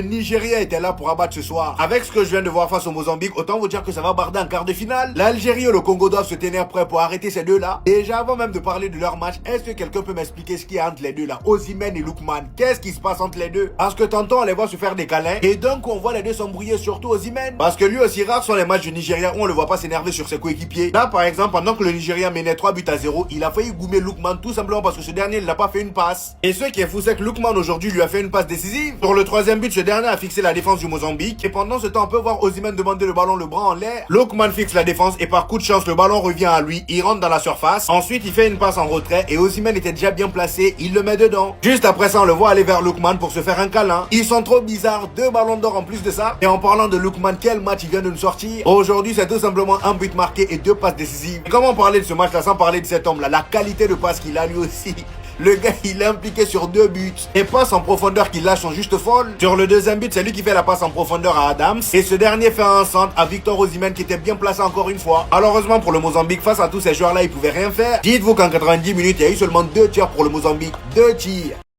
Nigeria était là pour abattre ce soir. Avec ce que je viens de voir face au Mozambique, autant vous dire que ça va barder en quart de finale. L'Algérie et le Congo doivent se tenir prêts pour arrêter ces deux-là. Déjà avant même de parler de leur match, est-ce que quelqu'un peut m'expliquer ce qu'il y a entre les deux là, Osimhen et Lookman? Qu'est-ce qui se passe entre les deux? Parce que tantôt on les voit se faire des câlins et donc on voit les deux s'embrouiller, surtout Osimhen. Parce que lui aussi, rares sont les matchs du Nigeria où on le voit pas s'énerver sur ses coéquipiers. Là par exemple, pendant que le Nigeria menait 3 buts à 0, il a failli goumer Lookman tout simplement parce que ce dernier ne l'a pas fait une passe. Et ce qui est fou, c'est que Lookman aujourd'hui lui a fait une passe décisive. Sur le troisième but, ce dernier a fixé la défense du Mozambique. Et pendant ce temps, on peut voir Osimhen demander le ballon le bras en l'air. Lookman fixe la défense et par coup de chance, le ballon revient à lui. Il rentre dans la surface. Ensuite, il fait une passe en retrait et Osimhen était déjà bien placé. Il le met dedans. Juste après ça, on le voit aller vers Lookman pour se faire un câlin. Ils sont trop bizarres. 2 ballons d'or en plus de ça. Et en parlant de Lookman, quel match il vient de nous sortir. Aujourd'hui, c'est tout simplement un but marqué et 2 passes décisives. Et comment parler de ce match-là sans parler de cet homme-là? La qualité de passe qu'il a lui aussi. Le gars, il est impliqué sur 2 buts. Les passes en profondeur qu'il lâche sont juste folles. Sur le deuxième but, c'est lui qui fait la passe en profondeur à Adams. Et ce dernier fait un centre à Victor Osimhen qui était bien placé encore une fois. Malheureusement pour le Mozambique, face à tous ces joueurs-là, il pouvait rien faire. Dites-vous qu'en 90 minutes, il y a eu seulement 2 tirs pour le Mozambique. 2 tirs.